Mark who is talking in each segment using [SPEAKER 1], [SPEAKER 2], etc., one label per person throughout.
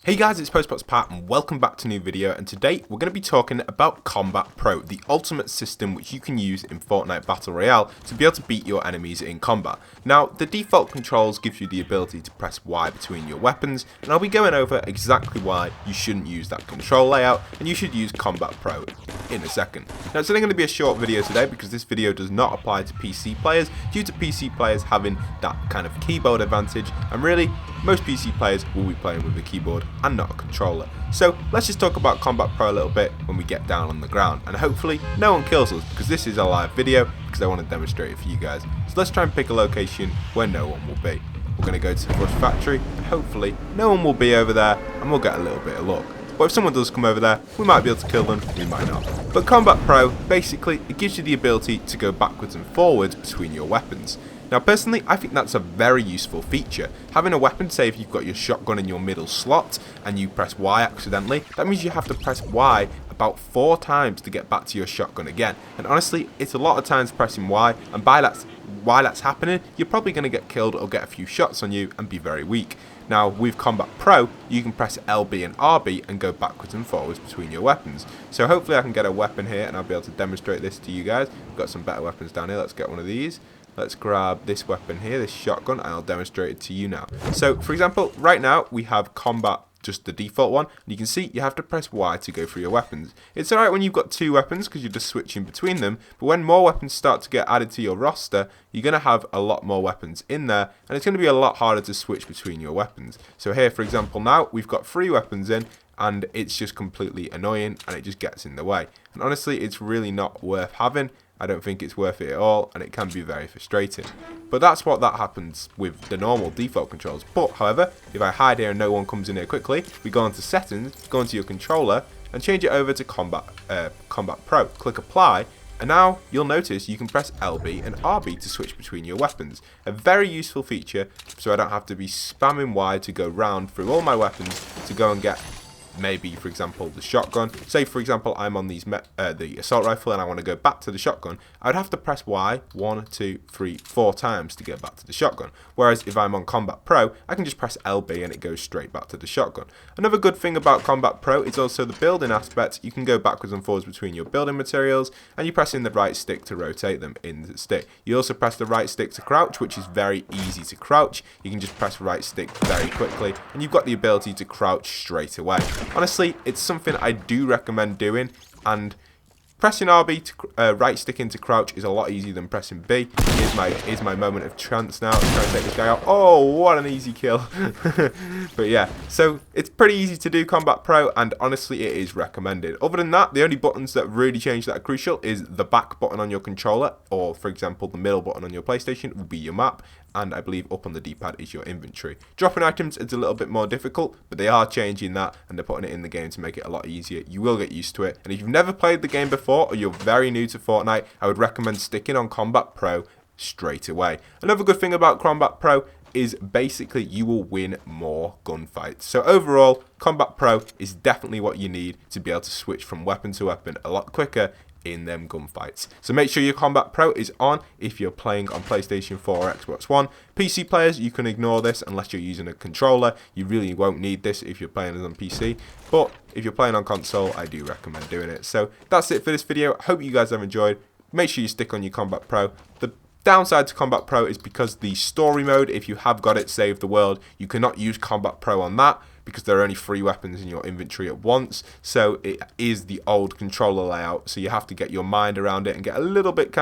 [SPEAKER 1] Hey guys, it's Postbox Pat and welcome back to a new video, and today we're going to be talking about Combat Pro, the ultimate system which you can use in FORTNITE Battle Royale to be able to beat your enemies in combat. Now, the default controls gives you the ability to press Y between your weapons, and I'll be going over exactly why you shouldn't use that control layout and you should use Combat Pro in a second. Now, it's only going to be a short video today because this video does not apply to PC players due to PC players having that kind of keyboard advantage, and really most PC players will be playing with a keyboard and not a controller. So let's just talk about Combat Pro a little bit when we get down on the ground, and hopefully no one kills us because this is a live video because I want to demonstrate it for you guys. So let's try and pick a location where no one will be. We're going to go to the Rush Factory, and hopefully no one will be over there and we'll get a little bit of luck. But if someone does come over there, we might be able to kill them, we might not. But Combat Pro, basically, it gives you the ability to go backwards and forwards between your weapons. Now personally, I think that's a very useful feature. Having a weapon, say if you've got your shotgun in your middle slot and you press Y accidentally, that means you have to press Y about 4 times to get back to your shotgun again. And honestly, it's a lot of times pressing Y, and while that's happening, you're probably going to get killed or get a few shots on you and be very weak. Now with Combat Pro, you can press LB and RB and go backwards and forwards between your weapons. So hopefully I can get a weapon here and I'll be able to demonstrate this to you guys. We've got some better weapons down here. Let's get one of these. Let's grab this weapon here, this shotgun, and I'll demonstrate it to you now. So, for example, right now we have combat, just the default one, and you can see you have to press Y to go through your weapons. It's alright when you've got 2 weapons because you're just switching between them, but when more weapons start to get added to your roster, you're going to have a lot more weapons in there, and it's going to be a lot harder to switch between your weapons. So here, for example, now we've got 3 weapons in, and it's just completely annoying, and it just gets in the way. And honestly, it's really not worth having. I don't think it's worth it at all, and it can be very frustrating. But that's what that happens with the normal default controls. But however, if I hide here and no one comes in here quickly, we go into settings, go into your controller, and change it over to Combat Pro. Click apply, and now you'll notice you can press LB and RB to switch between your weapons. A very useful feature, so I don't have to be spamming Y to go round through all my weapons to go and get maybe, for example, the shotgun. Say, for example, I'm on the assault rifle and I want to go back to the shotgun. I'd have to press Y 1, 2, 3, 4 times to get back to the shotgun. Whereas if I'm on Combat Pro, I can just press LB and it goes straight back to the shotgun. Another good thing about Combat Pro is also the building aspect. You can go backwards and forwards between your building materials, and you press in the right stick to rotate them in the stick. You also press the right stick to crouch, which is very easy to crouch. You can just press right stick very quickly, and you've got the ability to crouch straight away. Honestly, it's something I do recommend doing, and pressing RB to right stick into crouch is a lot easier than pressing B. Here's my moment of chance now. I'm trying to take this guy out. Oh, what an easy kill. But yeah, so it's pretty easy to do Combat Pro, and honestly it is recommended. Other than that, the only buttons that really change that are crucial is the back button on your controller, or for example the middle button on your PlayStation will be your map, and I believe up on the D-pad is your inventory. Dropping items is a little bit more difficult, but they are changing that and they're putting it in the game to make it a lot easier. You will get used to it, and if you've never played the game before or you're very new to Fortnite, I would recommend sticking on Combat Pro straight away. Another good thing about Combat Pro is basically you will win more gunfights. So overall, Combat Pro is definitely what you need to be able to switch from weapon to weapon a lot quicker in them gunfights. So make sure your Combat Pro is on if you're playing on PlayStation 4 or Xbox One. PC players, you can ignore this unless you're using a controller. You really won't need this if you're playing it on PC. But if you're playing on console, I do recommend doing it. So that's it for this video. I hope you guys have enjoyed. Make sure you stick on your Combat Pro. The downside to Combat Pro is because the story mode, if you have got it, Save the World, you cannot use Combat Pro on that because there are only 3 weapons in your inventory at once. So it is the old controller layout, so you have to get your mind around it and get a little bit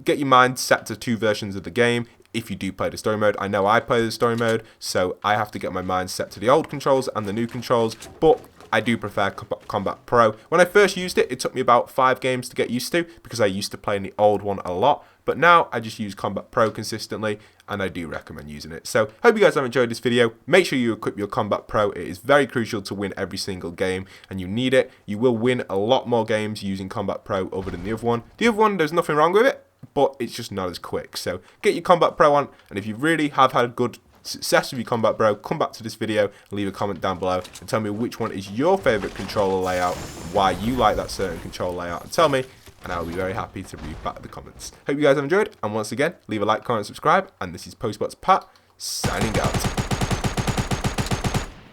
[SPEAKER 1] get your mind set to 2 versions of the game if you do play the story mode. I know I play the story mode, so I have to get my mind set to the old controls and the new controls, but I do prefer Combat Pro. When I first used it, it took me about 5 games to get used to because I used to play in the old one a lot. But now I just use Combat Pro consistently, and I do recommend using it. So hope you guys have enjoyed this video. Make sure you equip your Combat Pro. It is very crucial to win every single game, and you need it. You will win a lot more games using Combat Pro other than the other one. The other one, there's nothing wrong with it, but it's just not as quick. So get your Combat Pro on, and if you really have had good success with your Combat Pro, come back to this video and leave a comment down below and tell me which one is your favorite controller layout, why you like that certain controller layout, and tell me, and I'll be very happy to read back the comments. Hope you guys have enjoyed, and once again, leave a like, comment, subscribe, and this is Postbox Pat, signing out.